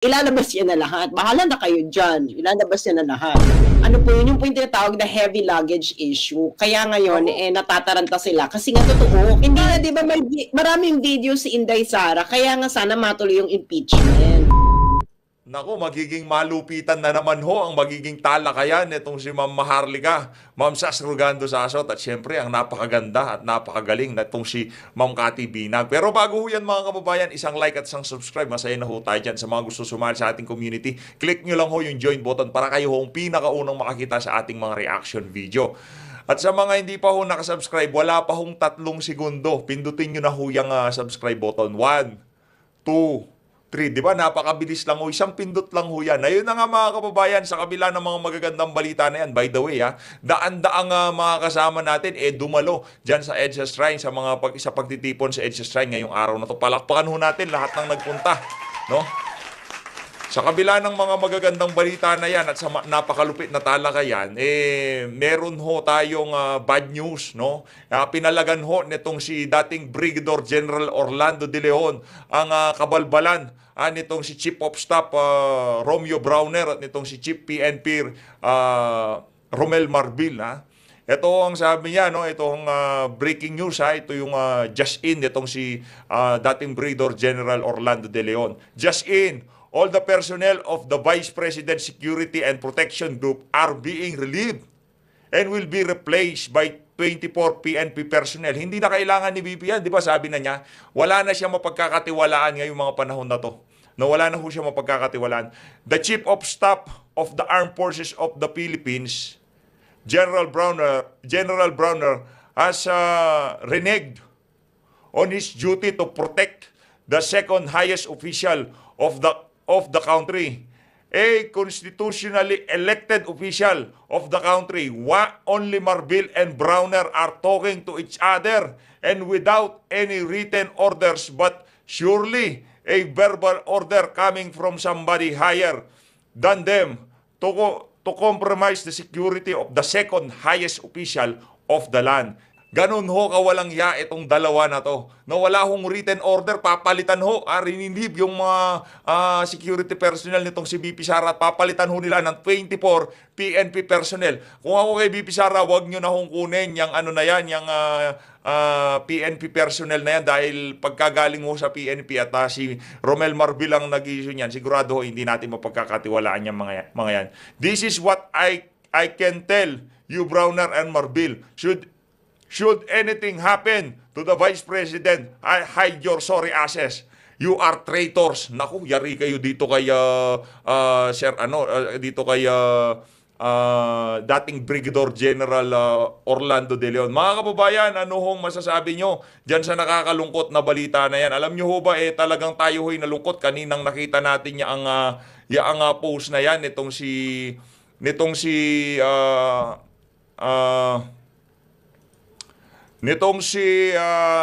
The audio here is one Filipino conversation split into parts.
ilalabas niya na lahat. Bahala na kayo dyan. Ilalabas niya na lahat. Ano po yun? Yung po yung tinatawag na heavy luggage issue. Kaya ngayon, natataranta sila. Kasi nga totoo. Hindi na, di ba, maraming video si Inday Sara. Kaya nga sana matuloy yung impeachment. Naku, magiging malupitan na naman ho ang magiging talakayan nitong si Ma'am Maharlika, Ma'am Sas Rugando Sasot, at syempre ang napakaganda at napakagaling na itong si Ma'am Cathy Binag. Pero bago ho yan mga kababayan, isang like at isang subscribe. Masaya na ho tayo dyan sa mga gusto sumali sa ating community. Click nyo lang ho yung join button para kayo ho ang pinakaunang makakita sa ating mga reaction video. At sa mga hindi pa ho nakasubscribe, wala pa hong 3 segundo. Pindutin nyo na ho yung subscribe button. 1, 2, 3, di ba? Napakabilis lang ho. Isang pindot lang ho yan. Ayun na nga mga kababayan, sa kabila ng mga magagandang balita na yan, by the way, daan-daang mga kasama natin, dumalo dyan sa EDSA Shrine, sa pagtitipon sa EDSA Shrine ngayong araw na to. Palakpakan ho natin lahat ng nagpunta, no? Sa kabila ng mga magagandang balita na yan at sa napakalupit na talakayan, meron ho tayong bad news, no? Pinalagan ho nitong si dating Brigadier General Orlando De Leon ang kabalbalan nitong si Chief of Staff Romeo Browner at nitong si Chief PNP Romel Marbil, ha? Ito ang sabi niya, no? Ito ang breaking news, ha? Ito yung just in nitong si dating Brigadier General Orlando De Leon. Just in, all the personnel of the Vice President Security and Protection Group are being relieved and will be replaced by 24 PNP personnel. Hindi na kailangan ni VP yan. Di ba sabi na niya, wala na siya mapagkakatiwalaan ngayong mga panahon na to. No, wala na ho siya mapagkakatiwalaan. The Chief of Staff of the Armed Forces of the Philippines, General Browner has reneged on his duty to protect the second highest official of the country, a constitutionally elected official of the country. Only Marbil and Browner are talking to each other and without any written orders, but surely a verbal order coming from somebody higher than them to compromise the security of the second highest official of the land. Ganun ho kawalang ya itong dalawa na to. No, wala hong written order, papalitan ho, rinilib yung mga security personnel nitong si VP Sara at papalitan ho nila ng 24 PNP personnel. Kung ako kay VP Sara, wag nyo na hong kunin yung ano na yan, yung PNP personnel na yan dahil pagkagaling ho sa PNP at si Romel Marbil ang nag-issue niyan, sigurado ho hindi natin mapagkakatiwalaan yung mga yan. This is what I can tell you, Browner and Marbil. Should anything happen to the Vice President, I hide your sorry asses. You are traitors. Naku, yari kayo dito kay dating Brigadier General Orlando De Leon. Mga kababayan, ano hong masasabi nyo dyan sa nakakalungkot na balita na yan? Alam nyo ho ba, talagang tayo ho'y nalungkot. Kaninang nakita natin yung post na yan, nitong si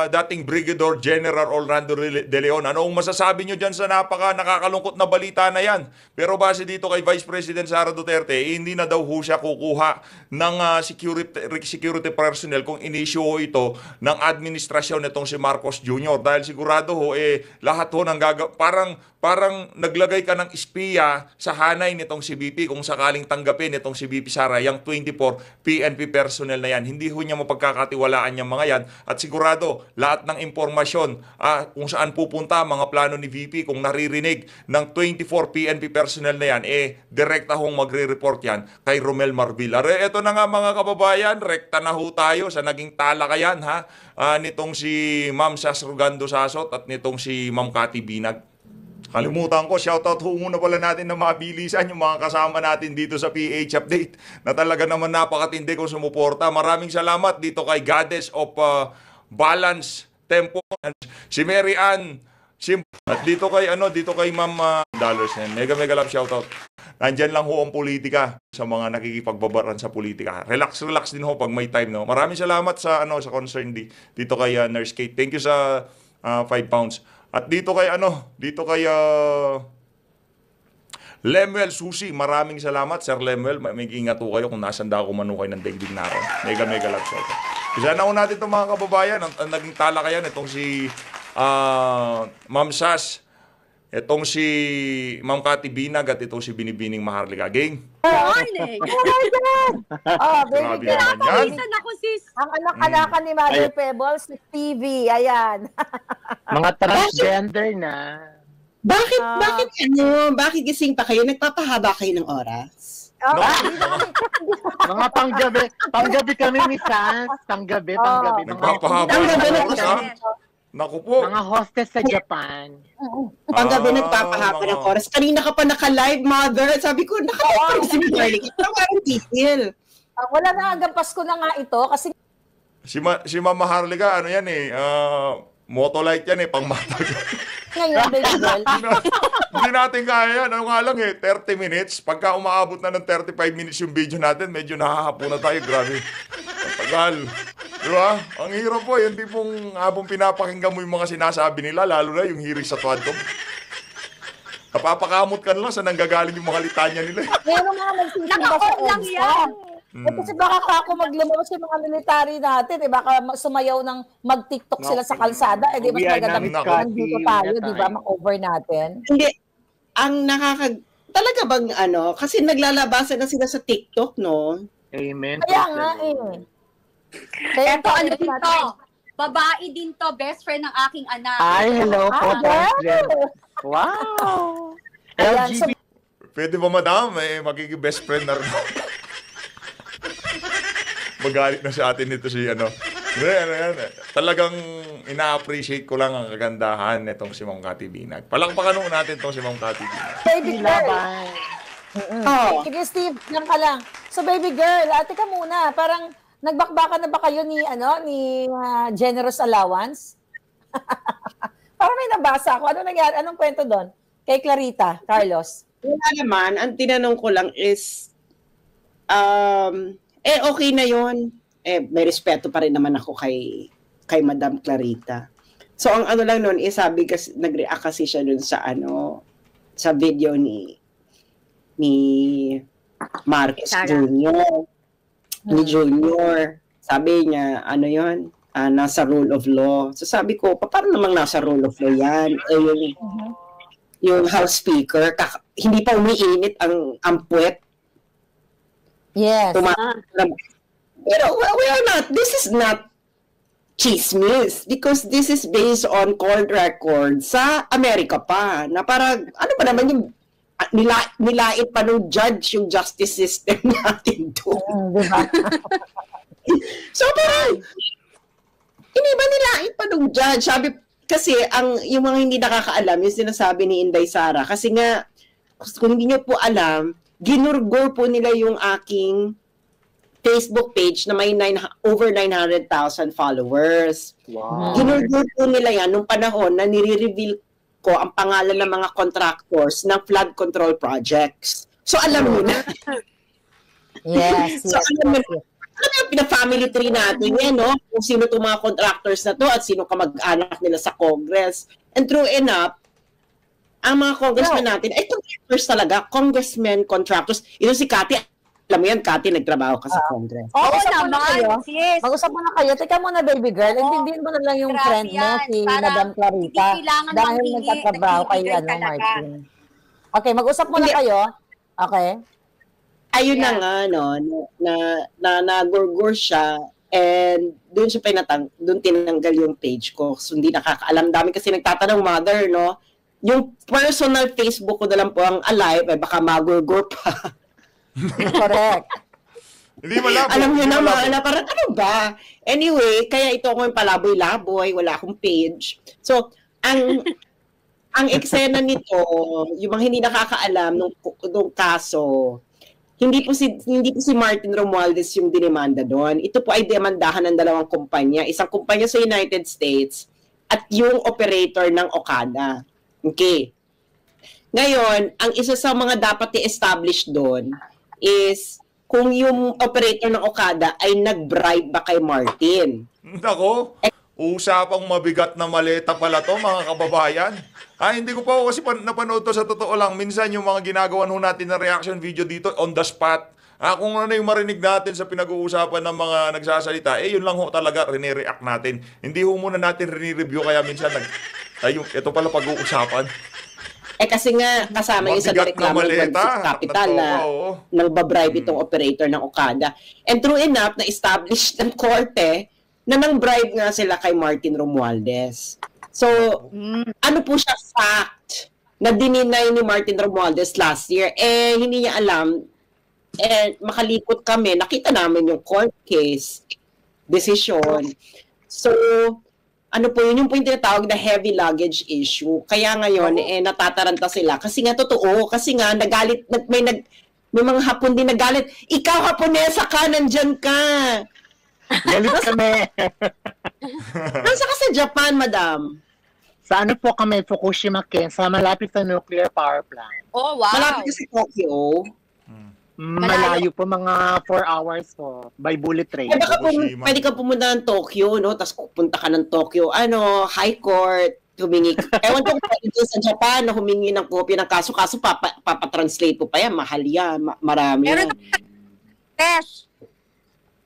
dating Brigadier General Orlando De Leon. Anong masasabi nyo dyan sa nakakalungkot na balita na yan? Pero base dito kay Vice President Sara Duterte, hindi na daw ho siya kukuha ng security personnel kung inisyu ho ito ng administrasyon nitong si Marcos Jr. Dahil sigurado ho, lahat ho ng parang naglagay ka ng espiya sa hanay nitong si BP kung sakaling tanggapin nitong si BP Sara, yung 24 PNP personnel na yan. Hindi ho niya mapagkakatiwalaan yung mga yan. At sigurado, lahat ng impormasyon kung saan pupunta, mga plano ni VP, kung naririnig ng 24 PNP personnel na yan, direkta hong magre-report yan kay Romel Marbil. Ito na nga mga kababayan, rekta na ho tayo sa naging talakayan nitong si Ma'am Sas Rugando Sasot at nitong si Ma'am Cathy Binag. Kalimutan ko, shoutout ho muna pala natin na mabilisan yung mga kasama natin dito sa PH Update na talaga naman napakatindi kung sumuporta. Maraming salamat dito kay Goddess of Balance Tempo, si Mary Ann, at dito kay Ma'am Dollars. Mega love shoutout. Nandyan lang ho ang politika sa mga nakikipagbabaran sa politika. Relax din ho pag may time, no. Maraming salamat sa concern dito kay Nurse Kate. Thank you sa 5 pounds. At dito kay Lemuel Susi, maraming salamat Sir Lemuel. May ingat ho kayo kung nasanda ako manukay ng daigdig na ako. Mega love shout. Isa na ho natin itong mga kababayan ang naging talakayan itong si Ma'am Sas Itong si Ma'am Cathy Binag at itong si Binibining Maharlika. Gang. Morning! Oh my God! Oh, Grabe baby girl. naman yan. Pawisan ako, sis. Ang anak-anakan ni Mother Pebbles, si TV. Ayan. Mga transgender na. Bakit, Ah. bakit gising pa kayo? Nagpapahaba kayo ng oras? Oh, No. Mga panggabi kami ni Sans. Panggabi. Nagpapahaba Ang ng ganda oras, ng- ha? Naku po. Mga hostess sa Japan. Panggabi Ah, nagpapahaba mga- ng oras. Kanina ka pa naka-live, mother. Sabi ko, naka-live si Marley. Ito parang titil. wala na hanggang Pasko na nga ito kasi Si Ma'am Maharlika, ano yan eh, motolite yan eh, pang matag. ngayon, baby girl. Hindi natin kaya yan. Ano nga lang eh, 30 minutes. Pagka umaabot na ng 35 minutes yung video natin, medyo nahahapo na tayo. Grabe. Tagal. Di ba? Ang hirap po. Yung tipong habang pinapakinggan mo yung mga sinasabi nila, lalo na yung hirig sa tuwan ko. Napapakamot ka na lang sa nanggagaling yung mga litanya nila eh. Meron mga nagsisimba sa Naka-on lang EDSA. yan. Kasi baka ako maglumabas yung mga military natin, eh, baka sumayaw ng mag-TikTok sila sa kalsada, eh, di mas Uwian maganda namin, Nako. nandito tayo, Uwi na di ba, tayo. ma-cover natin. Hindi. Ang talaga bang kasi naglalabasan na sila sa TikTok, no? Amen. Kaya nga eh. Kaya Eto, ano tayo din natin- to? Babae din to, best friend ng aking anak. Ay, hello po, Ah, transgender. Wow! Ayan, so, LGBT. Pwede ba madam? Eh, magiging best friend na rin. Magalit na sa atin nito si ano. Hindi, ano yan. Talagang ina-appreciate ko lang ang kagandahan nitong si Ma'am Cathy Binag. Palakpakan nung natin itong si Ma'am Cathy Binag. baby girl. Laban. Oh. Sige, Steve, lang ka lang. So, baby girl, ate ka muna. Parang, nagbakbakan na ba kayo ni Generous Allowance? Parang may nabasa ako. Ano nangyari? Anong kwento doon? Kay Clarita, Carlos. Wala naman. Ang tinanong ko lang is, okay na yon. May respeto pa rin naman ako kay Madam Clarita. So, ang ano lang nun, sabi kasi, nag-react kasi siya dun sa sa video ni Marquez Sarah. Jr. Ni Junior. Sabi niya, ano yon, nasa rule of law. So sabi ko, paano namang nasa rule of law yan? Yung House Speaker, hindi pa umiinit ang puwet. Yes. Pero we are not, this is not chismis because this is based on court record sa Amerika pa. Na parang, ano ba naman yung nilait pa ng judge yung justice system natin doon. Diba? So parang, hindi ba nilait pa ng judge? Sabi, kasi yung mga hindi nakakaalam, yung sinasabi ni Inday Sara, kasi nga, kung hindi nyo po alam, ginurgor po nila yung aking Facebook page na may over 900,000 followers. Wow. Ginurgor po nila yan nung panahon na nire-reveal ko ang pangalan ng mga contractors ng flood control projects. So alam mo na. Yes. So alam mo na. Alam mo, pina-family tree natin yan, no? Kung sino itong mga contractors na to at sino kamag-anak nila sa Congress. And true enough, ang mga congressmen natin ay contractors talaga. Congressmen, contractors. Ito si Cathy, alam mo yan, Cathy, nagtrabaho ka sa Congress. Oo Mag-usap muna kayo. naman, sis. Mag-usap muna kayo. Teka muna, baby girl. Oo. Intindihin mo na lang yung Grabe friend mo, yan. si Parang Madam Clarita. hindi kailangan Dahil manghingi, nagtatrabaho kay nagbibigay talaga. Martin. Okay, mag-usap muna Hindi. kayo. Okay. Ayun na Yeah. nga, no, na nagurgur siya and doon siya doon tinanggal yung page ko. So, hindi nakakaalam. Dami kasi nagtatanong, mother, no? Yung personal Facebook ko na lang po ang alive, baka magurgur pa. Correct. Hindi malabo. Alam niyo hindi naman, malabo. na parang ano ba? Anyway, kaya ito ako yung palaboy-laboy, wala akong page. So, ang eksena nito, yung mga hindi nakakaalam nung kaso, hindi po si Martin Romualdez yung dinemanda doon. Ito po ay demandahan ng dalawang kumpanya. Isang kumpanya sa United States at yung operator ng Okada. Okay. Ngayon, ang isa sa mga dapat i-establish doon is kung yung operator ng Okada ay nag-bribe ba kay Martin. Nako, usapang mabigat na maleta pala to, mga kababayan. Hindi ko pa kasi napanood to sa totoo lang. Minsan yung mga ginagawa ho natin na reaction video dito on the spot. Kung ano yung marinig natin sa pinag-uusapan ng mga nagsasalita, yun lang ho talaga, rene-react natin. Hindi ho muna natin rene-review kaya minsan ito pala pag-uusapan. Kasi nga, kasama yung sa Mabigat na reklamo ng maleta. capital na Oo. nang babribe itong operator ng Okada. And true enough, na-establish ng korte na nang bribe nga sila kay Martin Romualdez. So, ano po siya fact na dininay ni Martin Romualdez last year? Hindi niya alam. Makalikot kami, nakita namin yung court case, decision. So, ano po yun, yung po yung tinatawag na heavy luggage issue. Kaya ngayon, natataranta sila. Kasi nga, totoo, kasi nga, nagalit, may mga Hapon din nagalit. Ikaw, Haponesa ka, nandyan ka. Galit kami. Nasa ka sa Japan, madam? Sa ano po kami, Fukushima, Ken, sa malapit sa nuclear power plant. Oh, wow. Malapit ka sa Tokyo. Malayo po, mga 4 hours po, by bullet train. Baka Fukushima. pwede ka pumunta ng Tokyo, no? Tapos pupunta ka ng Tokyo, high court, humingi. Ewan ko kung pwede sa Japan na humingi ng kopya ng kaso-kaso, papatranslate ko pa yan, mahal yan, marami Meron yan. Tesh,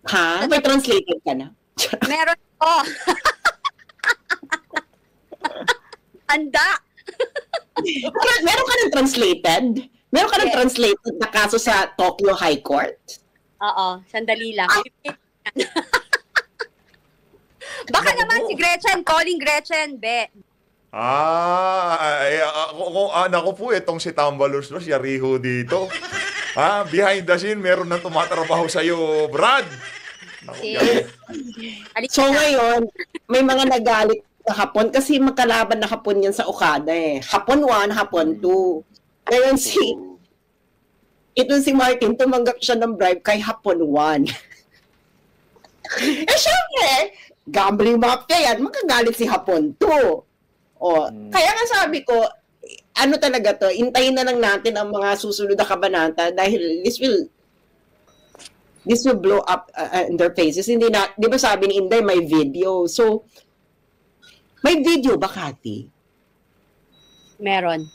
Ha? May translator ka na? meron ko. Anda. Meron ka ng translated? Meron ka ng Yes. translated na kaso sa Tokyo High Court? Oo, sandali lang. Baka naman si Gretchen, calling Gretchen, be. Ako po, itong si Tambalos, si Ariho dito. Behind the scene, meron nang tumatrabaho sa'yo, Brad. Naku, Sis. yan. Halika So na. ngayon, may mga nagalit sa Hapon kasi magkalaban na Hapon yan sa Okada eh. Hapon 1, Hapon 2. Ngayon itong si Martin, tumanggap siya ng bribe kay Hapon 1. Syempre, gambling mafia yan, magkagalit si Hapon 2. Kaya nga sabi ko, ano talaga to, intayin na lang natin ang mga susunod na kabanata dahil this will blow up in their faces. Hindi na, di ba sabi ni Inday, may video. So, may video ba, Kati? Meron.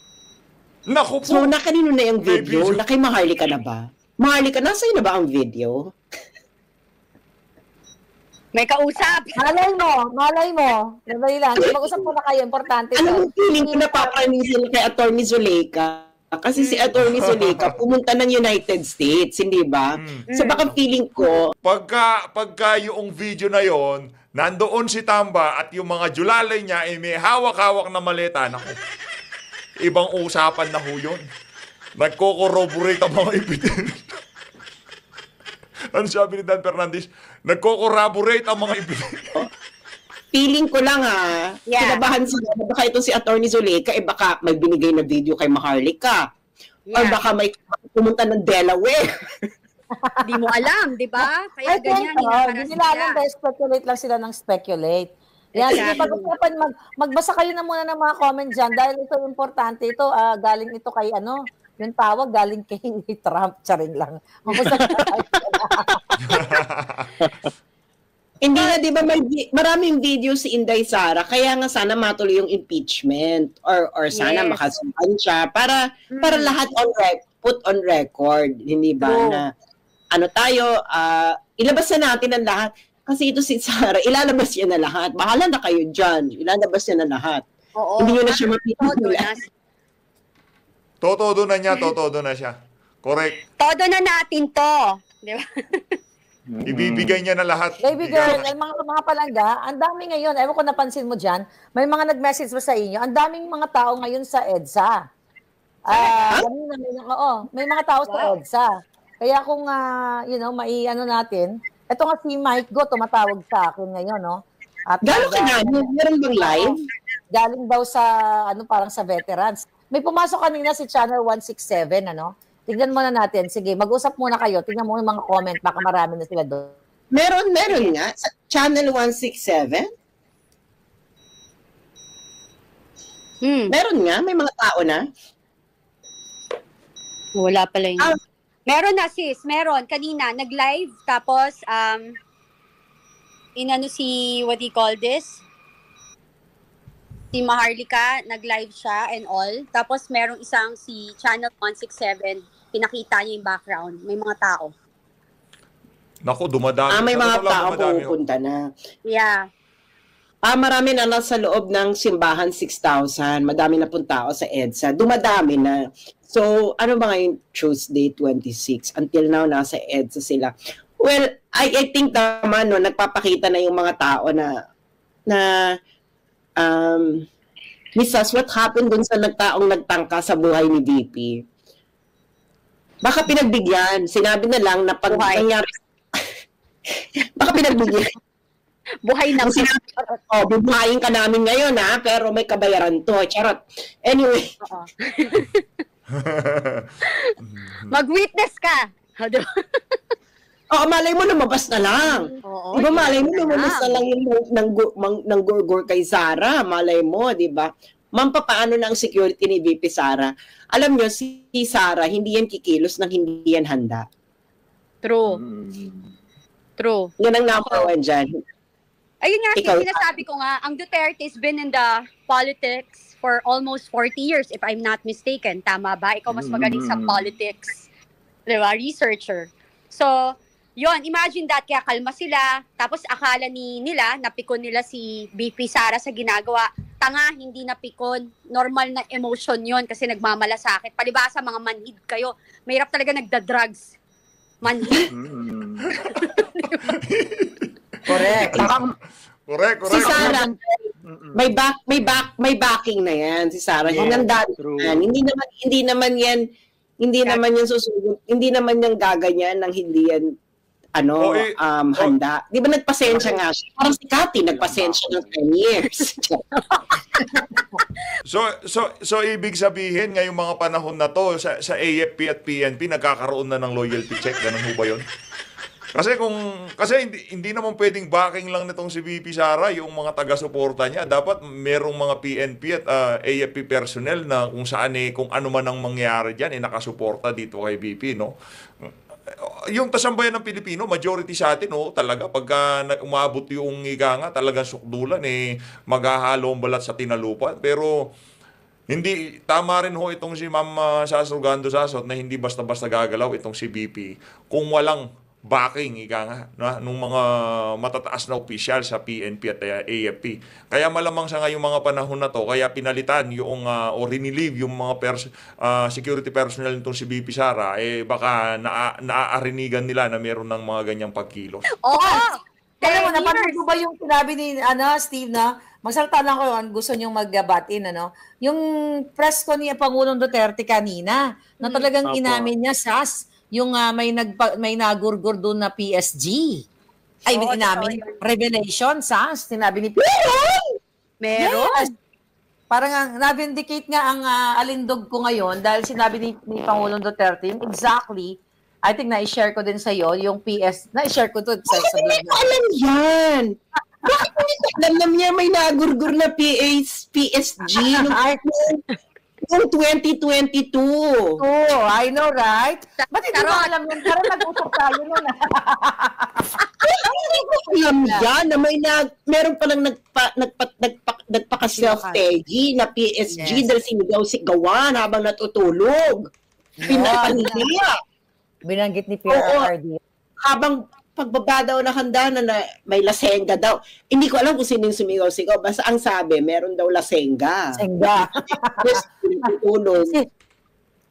Naku po. So, nakanino na yung May video? video. Na kay Maharlika na ba? Maharlika, nasa na ba ang video? May kausap. Malay mo. Dali lang. Mag-usap po na kayo. Importante Ano to. yung feeling ko napapranisin kay Atty. Zuleika? Kasi si Atty. Zuleika pumunta ng United States, hindi ba? So baka feeling ko, Pagka yung video na yon, nandoon si Tamba at yung mga julalay niya ay may hawak-hawak na maleta. Naku, ibang usapan na ho yun. Nagko-corroborate ang mga ebidensya. Ano sabi ni Dan Fernandez? Nagko-corroborate ang mga ebidensya. feeling ko lang Yeah. kinabahan sila na baka ito si Atty. Zuleika, baka may binigay na video kay Maharlika. Or Yeah. baka may pumunta ng Delaware. Di mo alam, di ba? Kaya I think, ganyan. hindi nila alam dahil speculate lang sila ng speculate. Yan, sige, Exactly. pag-usapan, magbasa kayo na muna ng mga comment dyan dahil ito importante. Ito, galing ito kay yung tawag galing kay Trump, charing lang. Hindi na, di ba, maraming video si Inday Sara, kaya nga sana matuloy yung impeachment or sana Yes. makasuhan siya para lahat put on record, hindi ba, True. na ano tayo, ilabas na natin ang lahat. Kasi ito si Sara, ilalabas niya na lahat. Bahala na kayo dyan. Ilalabas niya na lahat. Oo. Hindi nyo na siya Todo mapipigil. na. Totodo na siya. Correct. Todo na natin to. Di ba? Ibibigay niya na lahat. Baby girl, ay mga palangga, ang dami ngayon, ewan ko napansin mo dyan, may mga nag-message ba sa inyo, ang daming mga tao ngayon sa EDSA. May mga tao sa EDSA. Kaya kung, natin, eto nga si Mike Go, tumatawag sa akin ngayon, no? At Gano'n ka na? Meron bang live? galing daw sa, parang sa veterans. May pumasok kanina si Channel 167, Tignan muna natin. Sige, mag-usap muna kayo. Tignan mo yung mga comment. Baka marami na sila doon. Meron nga. Sa Channel 167? Meron nga. May mga tao na. Wala pala yun. Ah. Meron na sis, meron. Kanina, nag-live, tapos, what do you call this? Si Maharlika, nag-live siya and all. Tapos, merong isang si Channel 167, pinakita niya yung background. May mga tao. Naku, dumadami. May Sa mga totoo lang, tao dumadami, oh. pupunta na. Yeah. Marami na nasa loob ng simbahan, 6,000. Madami na pong tao sa EDSA. Dumadami na. So, ano ba ngayon Tuesday 26? Until now, nasa EDSA sila. Well, I think naman, no, nagpapakita na yung mga tao na Mrs. what happened dun sa taong nagtangka sa buhay ni VP? Baka pinagbigyan. Sinabi na lang na pag nangyari... Baka pinagbigyan. Buhay na. Bubuhayin ka namin ngayon, ha? Pero may kabayaran to. Charot. Anyway. Mag-witness ka. Malay mo lumabas na lang. Oo, Diba malay mo lumabas na lang yung ng gurgur kay Sara. Malay mo, di ba? Ma'am, paano na ang security ni VP Sara? Alam nyo, si Sara, hindi yan kikilos nang hindi yan handa. True. True. Yan ang number one dyan. Ayun nga, Ikaw, sinasabi ko nga, ang Duterte's been in the politics for almost 40 years, if I'm not mistaken. Tama ba? Ikaw mas magaling sa politics. Diba? Researcher. So, yon, imagine that, kaya kalma sila, tapos akala nila, napikon nila si BP Sara sa ginagawa. Tanga, hindi napikon. Normal na emotion yon kasi nagmamalasakit. Palibasa, mga manhid kayo. Mahirap talaga nagda-drugs. Manhid. Correct. Correct. Si Sara, may backing na yan si Sara. Hinanda yan. Hindi naman yan susugod. Hindi naman yan gaganyan nang hindi yan handa. Di ba nagpasensya nga siya? Parang si Cathy, nagpasensya ng 10 years. So ibig sabihin ngayong mga panahon na to sa AFP at PNP nagkakaroon na ng loyalty check, ganun ho ba 'yon? Kasi hindi naman pwedeng backing lang nitong si VP Sara yung mga taga-suporta niya. Dapat merong mga PNP at AFP personnel na kung saan kung ano man ang mangyari diyan nakasuporta dito kay VP, no? Yung tasambayan ng Pilipino, majority sa atin, talaga pagka umabot yung nga, talagang sukdulan, maghahalo ang balat sa tinalupan. Pero hindi, tama rin ho itong si Ma'am Sasrugando Sasot na hindi basta-basta gagalaw itong si BP kung walang backing, nung mga matataas na opisyal sa PNP at AFP. Kaya malamang sa ngayong mga panahon na to, kaya pinalitan yung, o rinilieve yung mga security personnel nitong si BP Sara, baka naaarinigan nila na meron ng mga ganyang pagkilos. Oo! Alam mo, napanood mo ba yung sinabi ni Steve na magsalita lang ko, gusto niyong maggabatin, yung press ko niya Pangulong Duterte kanina, na talagang inamin niya, yung may nagurgur doon na PSG. Ay, inamin, revelation, sinabi ni Meron? Yes. Parang na-vindicate nga ang alindog ko ngayon dahil sinabi ni Pangulong Duterte, exactly, I think na-share ko din sa iyo yung na-share ko to sa vlog. Hindi ko alam yan. Bakit hindi ko alam niya may nagurgur na PSG noong 2022. Oh, I know, right? Ba't hindi mo alam yun? Parang nag-usap tayo nun. Hindi ko alam yan na meron palang nagpaka-self-taggy na PSG dahil sinigaw-sigawan habang natutulog. Pinapaniya. Binanggit ni PRRD. Habang pagbaba daw na handa na may lasenga daw. Hindi ko alam kung sino yung sumigaw-sigaw. Basta ang sabi, meron daw lasenga. Lasenga.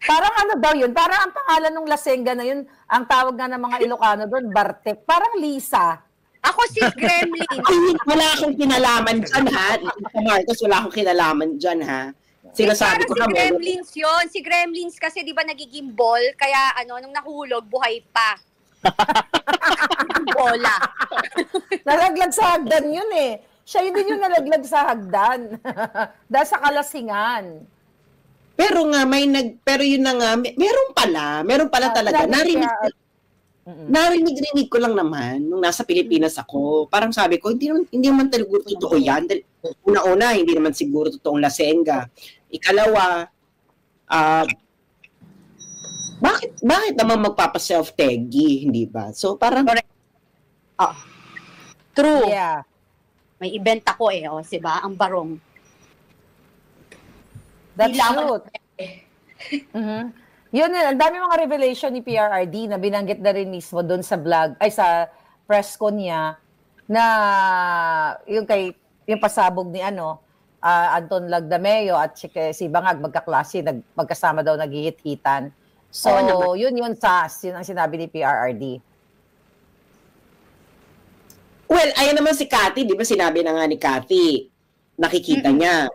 Parang ano daw yun? Parang ang pangalan ng lasenga na yun, ang tawag nga ng mga Ilocano doon, Bartek. Parang Lisa. Ako si Gremlin. Ay, wala akong kinalaman dyan, ha? Marcos, wala akong kinalaman dyan, ha? Sinasabi ko si Gremlins yun. Si Gremlins kasi di ba nagiging ball, kaya nung nahulog, buhay pa. Bola. Nalaglag sa hagdan yun eh. Siya yun din yung nalaglag sa hagdan. Dahil sa kalasingan. Pero yun na nga, meron pala talaga. Narinig ko lang naman nung nasa Pilipinas ako. Parang sabi ko, hindi naman talaga totoo yan. Una-una, hindi naman siguro totoong lasenga. Ikalawa, bakit naman magpapa-self-taggy, hindi ba? So parang True. Yeah. May event ako diba? Ang barong. That's true. Mm-hmm. Yun, ang dami mga revelation ni PRRD na binanggit na rin mismo doon sa vlog, sa press ko niya, na yung kay yung pasabog ni Anton Lagdameo at si Bangag magkaklase, magkasama daw naghihit-hitan. So, Oo yun SAS, yun ang sinabi ni PRRD. Well, ayan naman si Cathy, di ba sinabi na nga ni Cathy, nakikita niya.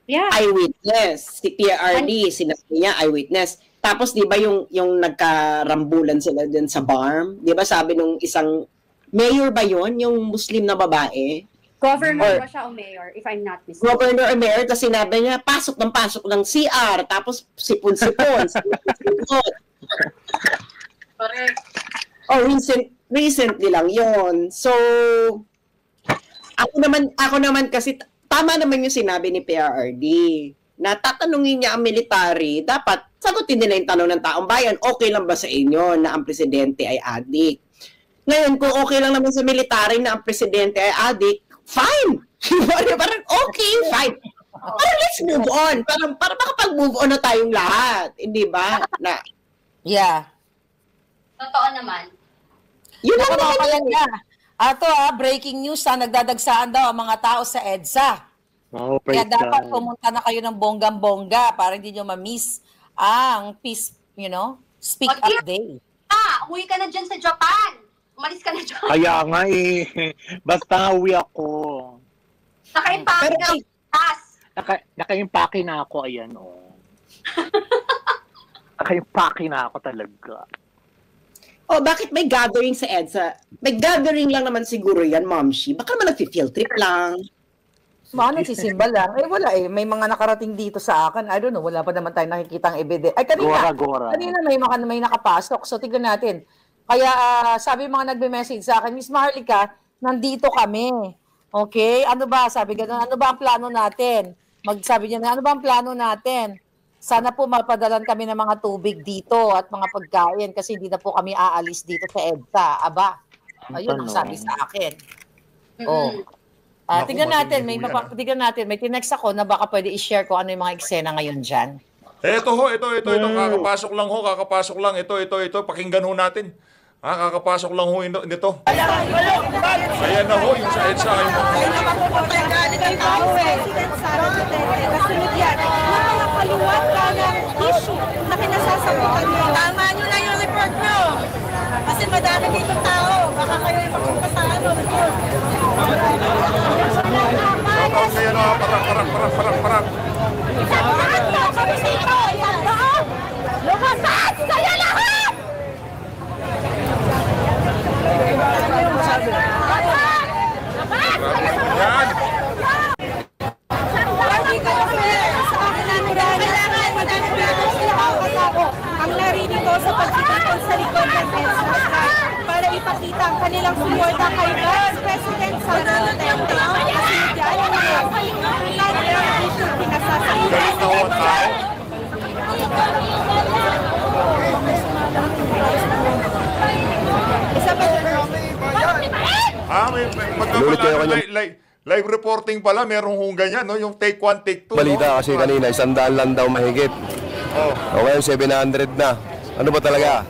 Yeah. Eyewitness. Si PRD, sinabi niya, eyewitness. Tapos, di ba yung nagkarambulan sila dun sa barn? Di ba sabi nung isang, mayor ba yon yung Muslim na babae? Governor ba siya o mayor, if I'm not mistaken? Governor or mayor, tapos sinabi niya, pasok ng CR, tapos sipon-sipon. Correct. Oh, recently lang yon. So, ako naman kasi, tama naman yung sinabi ni PRRD, na tatanungin niya ang military, dapat sagutin nila yung tanong ng taong bayan, okay lang ba sa inyo na ang presidente ay adik? Ngayon, kung okay lang naman sa military na ang presidente ay adik, fine. Parang okay, fine. Parang let's move on. Parang makapag-move on na tayong lahat. Hindi ba? Yeah. Totoo naman. Yun ang Ako naman na. Breaking news, nagdadagsaan daw ang mga tao sa EDSA. Oh, Kaya praise dapat God. pumunta na kayo ng bonggang-bongga para hindi nyo ma-miss ang peace, speak up day. Umuwi ka na dyan sa Japan. Umalis ka na dyan. Kaya nga basta uwi ako. Naka-impake Pero- ka. Naka-impake na ako, ayan Naka-impake na ako talaga. Oh, bakit may gathering sa EDSA? May gathering lang naman siguro yan, Momshi. Baka naman nag-field trip lang. Mga nagsisimba lang. Wala May mga nakarating dito sa akin. I don't know. Wala pa naman tayong nakikitang evidence. Ay, Gora. kanina may nakapasok. So, tignan natin. Kaya, sabi mga nagbe-message sa akin, Miss Maharlika, nandito kami. Okay? Ano ba? Sabi gano'n, ano ba ang plano natin? Sabi niya na, ano ba ang plano natin? Sana po mapadalan kami ng mga tubig dito at mga pagkain kasi hindi na po kami aalis dito sa EDSA. Aba, ayun ang sabi sa akin. Oh. Naku, Tignan natin, matindi yan, may tinext ako na baka pwede i-share ko ano yung mga eksena ngayon dyan. Ito, kakapasok lang. Ito, pakinggan ho natin. Kakapasok lang ho nito. Ayan na ho, yung sa EDSA. Kasunod yan, nakakaliwat ka ng issue na kinasasabutan nyo. Tama nyo na yung report nyo. Kasi madami dito tao. Baka kayo yung magpunta sa report. Shoutout kayo na, parak. Lahat na kami dito. Lahat. Lumabas kayo lahat! Yan. Ang naririto sa pagtitipon sa likod ng EDSA para ipakita ang kanilang suporta kay Vice President Sara Duterte. Kasunod yan, kanilang issue pinasasabutan. Galit na ho ang tao. Isa pa Live reporting pala, merong hong ganyan, no? Yung take 1, take 2. Balita kasi kanina, 100 lang daw mahigit. Oh. O ngayon, 700 na. Ano ba talaga?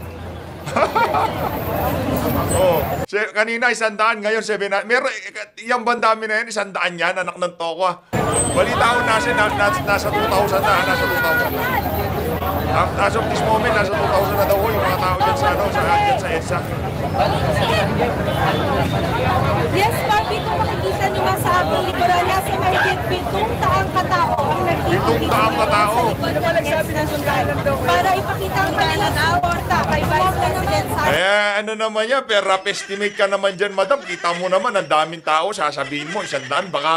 Oh. Kanina 100, ngayon 700. Meron, yung bandami na yan, 100 yan, anak ng toko. Balita ko nasa 2,000 na, nasa 2,000. As of this moment, nasa 2,000 na daw yung mga tao dyan sa EDSA. Yes, Barbie, kung makikita nyo nga sa ating likuran, nasa mahigit 7 taang katao ang nagtitipon 7 taang katao. para ipakita ang kanilang suporta kay Vice President Sara. Ano naman yan, pero rough estimate ka naman dyan, madam. Kita mo naman, ang daming tao, sasabihin mo, 100, baka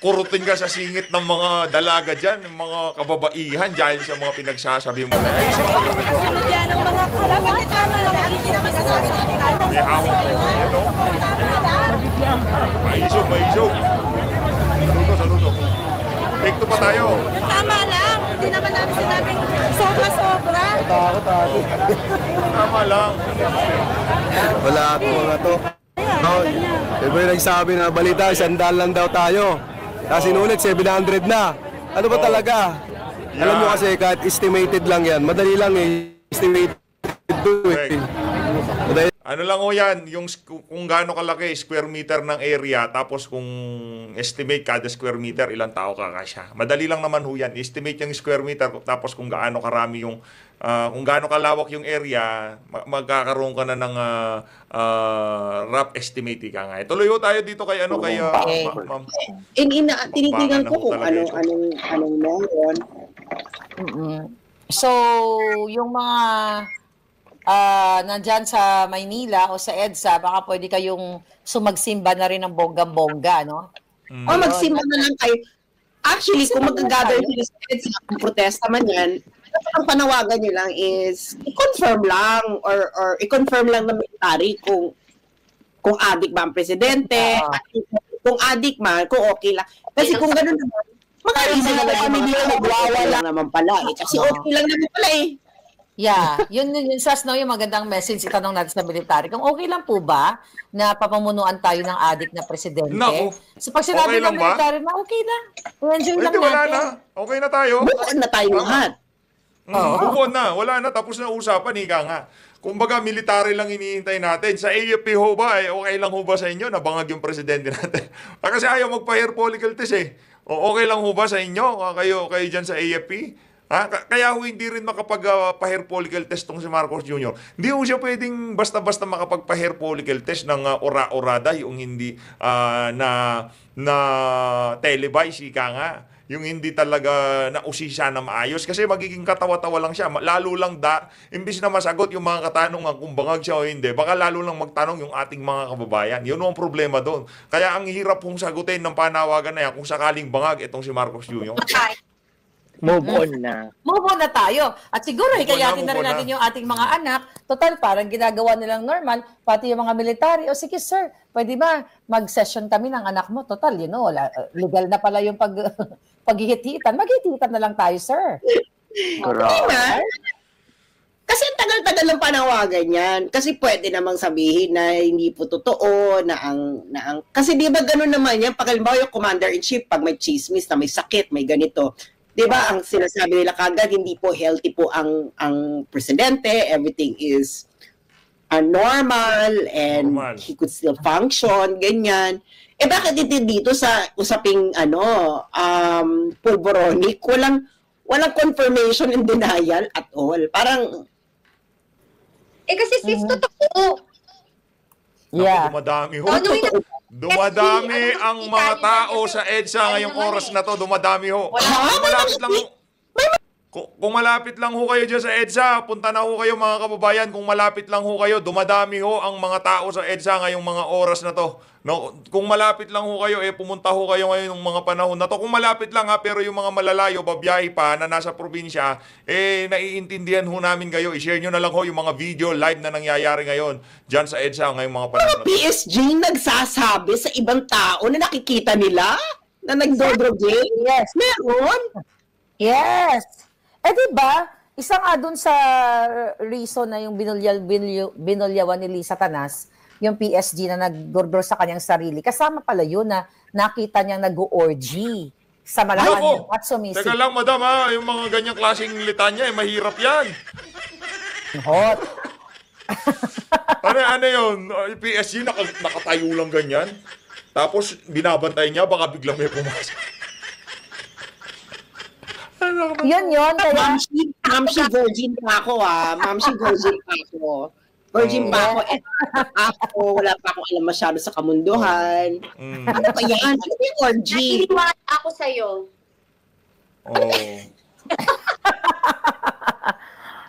kurutin ka sa singit ng mga dalaga dyan, ng mga kababaihan dahil sa mga pinagsasabi mo. Kasunod yan ang mga kalaban tama na makikita masasabi. May hawak na yun, no? Maisog. Saludo. Take 2 pa tayo. Tama lang, hindi naman namin sinabing sobra-sobra. Tama lang. Wala ako mga to. No, iba yung nagsabi na balita, 100 lang daw tayo. Tapos inulit, 700 na. Ano ba talaga? Alam mo kasi, kahit estimated lang yan, madali lang estimated to eh. Correct. Madali Ano lang ho yan, yung kung gaano kalaki square meter ng area, tapos kung estimate kada square meter, ilang tao kakasya. Madali lang naman ho yan. Estimate yung square meter, tapos kung gaano karami yung, kung gaano kalawak yung area, magkakaroon ka na ng rough estimate ka nga. Tuloy ho tayo dito kay ano, kay ma'am. Tinitingnan ko kung Talaga ito. anong meron. So, yung mga nandyan sa Maynila o sa EDSA, baka pwede kayong sumagsimba na rin ng bonggang-bongga, no? O magsimba na lang kayo. Actually, kung mag-gather sila sa EDSA, kung protesta man yan, ang panawagan nyo lang is i-confirm lang or i-confirm lang ng military kung adik ba ang presidente, kung adik man, kung okay lang. Kasi kung gano'n naman, mag-alisa na lang yung mga nagwawala naman pala. Kasi okay lang naman pala eh. Yeah, yun Sas, no, yung magandang message itanong natin sa military. Kung okay lang po ba na papamunuan tayo ng adik na presidente? Naku, So pag sinabi okay ng lang ba? military na okay lang. Enjoy lang Pwede, wala natin. na. Okay na tayo. Bukuan na tayo lahat. Bukod na, wala na, tapos na usapan, ika nga. Kumbaga, military lang hinihintay natin. Sa AFP ho ba, okay lang ho ba sa inyo na bangag yung presidente natin? Kasi ayaw magpa-hair follicle test eh. Okay lang ho ba sa inyo? Kayo dyan sa AFP? Kaya ho hindi rin makapag-hair follicle test tong si Marcos Jr. Hindi ho siya pwedeng basta-basta makapag-hair follicle test ng ora-orada, yung hindi na televise, ika nga. Yung hindi talaga nausisa na maayos. Kasi magiging katawa-tawa lang siya. Lalo lang imbis na masagot yung mga katanungan kung bangag siya o hindi, baka lalo lang magtanong yung ating mga kababayan. Yun ang problema doon. Kaya ang hirap pong sagutin ng panawagan na yan kung sakaling bangag itong si Marcos Jr. Move on na. Move on na tayo. At siguro, Move on hikayatin na rin na. natin yung ating mga anak. Total, parang ginagawa nilang normal, pati yung mga military. O sige, sir, pwede ba mag-session kami ng anak mo? Total, legal na pala yung paghihit-hitan. Maghihit-hitan na lang tayo, sir. Diba? Kasi ang tagal-tagal ng panawagan yan. Kasi pwede namang sabihin na hindi po totoo, kasi di ba ganun naman yan, pag halimbawa yung commander-in-chief, pag may chismis na may sakit, may ganito, di ba ang sinasabi nila kagad, hindi po healthy po ang presidente, everything is normal and he could still function, ganyan. Eh bakit dito sa usaping pulboronic, walang confirmation and denial at all. Parang kasi sis, totoo. Yeah. Dumadami ho. Ano Dumadami ang mga tao sa EDSA ngayong oras na to. Dumadami ho. Kung malapit lang ho. Kung malapit lang ho kayo dyan sa EDSA, punta na ho kayo mga kababayan. Kung malapit lang ho kayo, dumadami ho ang mga tao sa EDSA ngayong mga oras na to. No, kung malapit lang ho kayo, pumunta ho kayo ngayon ng mga panahon na to. Kung malapit lang pero yung mga malalayo, babiyahe pa na nasa probinsya, naiintindihan ho namin kayo. I-share nyo na lang ho yung mga video live na nangyayari ngayon dyan sa EDSA ngayong mga panahon na to. PSG nagsasabi sa ibang tao na nakikita nila na nagdodrogate? Yes. Meron? Yes. Diba, isa nga dun sa reason na yung binulyawan ni Lisa Tanas, yung PSG na nagdordor sa kanyang sarili, kasama pala yun na nakita niyang nag-orgy sa Malacanang at sumisip. Teka lang, madam, yung mga ganyang klaseng litanya, mahirap yan. Hot. Ano yun? PSG, nakatayo lang ganyan. Tapos, binabantay niya, baka biglang may pumasok. Yun, kaya... Mamsi virgin pa ako Mamsi virgin pa ako. Virgin pa ako. Wala pa akong alam masyado sa kamunduhan. Ano ba yan? Ano ba yung orgy? Naniwala ako sa'yo.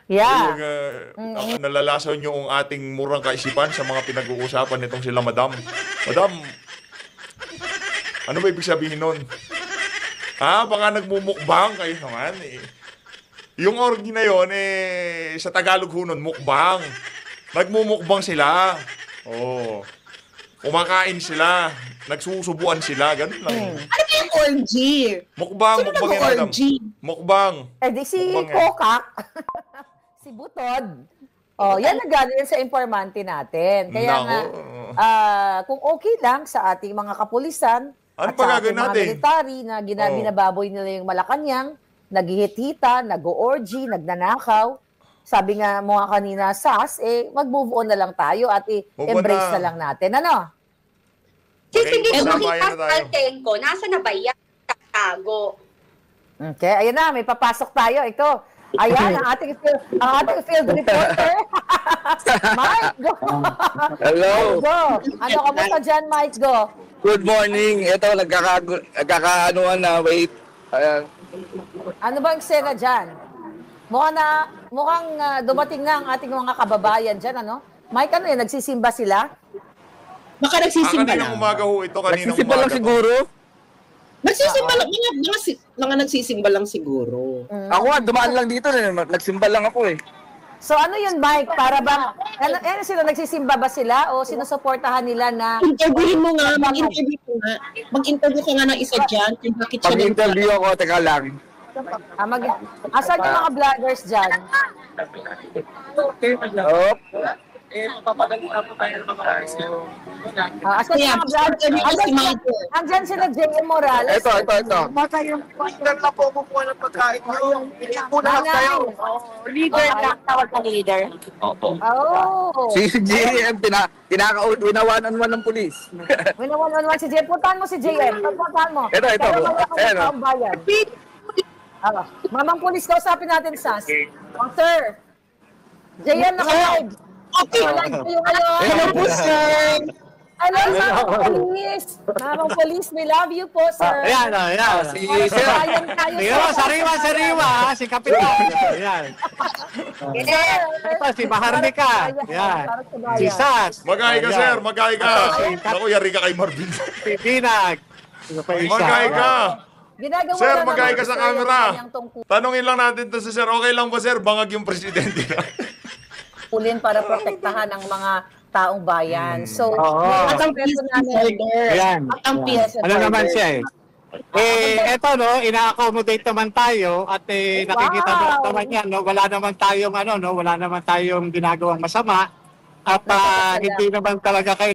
Yeah. Nalalason nyo ang ating murang kaisipan sa mga pinag-uusapan nitong sila, madam. Madam, ano ba ibig sabihin nun? Baka nagmumukbang kayo naman Yung orgy na yun, sa Tagalog ho nun, mukbang. Nagmumukbang sila. Kumakain sila. Nagsusubuan sila. Ganun lang. Ano ba yung orgy? Mukbang, Sino mukbang yan, madam. Mukbang. Di si Mukbang yan. Kokak, si Butod. Yan nagaling yan sa informante natin. Kaya nga, kung okay lang sa ating mga kapulisan, at sa ating mga military na binababoy nila yung Malacanang, naghihit-hita, nag-o-orgy, nagnanakaw, sabi nga mo nga kanina, Sas, mag-move on na lang tayo at i-embrace Move on na na. lang natin. Ano? Since Okay, hindi ko sabayan makita na tayo. Altenco, nasa na ba yan? Tago. Okay, ayan na, may papasok tayo. Ito, ayan, ang ating field reporter. Mike, go. Hello. Mike, go. Ano, kamusta dyan, Mike, go? Good morning. Ito, nagkakaanuan na. Wait. Ayan. Ano ba ang eksena dyan? Mukhang dumating na ang ating mga kababayan dyan, ano? Mike, ano yun, nagsisimba sila? Baka nagsisimba Kaninang lang. umaga ho ito, kaninang Nagsisimba lang umaga. siguro. Nagsisimba lang. Mga nagsisimba lang siguro. Ako dumaan lang dito. Nagsimba lang ako eh. So ano yun, Mike? Para bang, ano sila, nagsisimba ba sila o sinusuportahan nila na Interviewin mo nga, mag-interview ka nga. Mag-interview ka nga ng isa dyan. Kung bakit siya Pag-interview ako, teka lang. asan yung mga vloggers dyan? Oh. Asan yung mga vloggers? Andyan sila, J.M. Morales. Ito. Leader na po kumukuha ng pagkain nyo. Punas kayo. Leader na. Tawag ng leader. Opo. Oh. Si JM, winawan-one ng pulis. Winawan si JM. Puntahan mo si JM. Puntahan mo. Ito. Pero wala kang Ayan, taong bayan. Mamang pulis, kausapin natin, Sas. Oh, sir. JM, naka-live. Okay. Naka-live kayo ngayon. Hello po, sir. Hello, Mamang Police. Mamang Police, we love you po, sir. Ayan. Si Sir. Kabayan tayo, Sariwa, si Kapitan. Ayan. Ito, si Maharlika. Ayan. Si Sas. Magay ka, Ayan. sir. Magay ka. Naku, yari ka kay Marvin. Si Binag. Sino pa isa? Magay ka. Ginagawa Sir, na magay naman ka sa sir yung camera. kanyang tungkulin Tanungin lang natin to sa sir. Okay lang ba, sir? Bangag yung presidente na. para protektahan ang mga taong bayan. So, Oo. At ang peace and order. Ayan. At ang peace and Ano order. naman siya eto ina-accommodate naman tayo at nakikita naman yan, no? Wala naman tayong ginagawang masama at hindi naman talaga kayo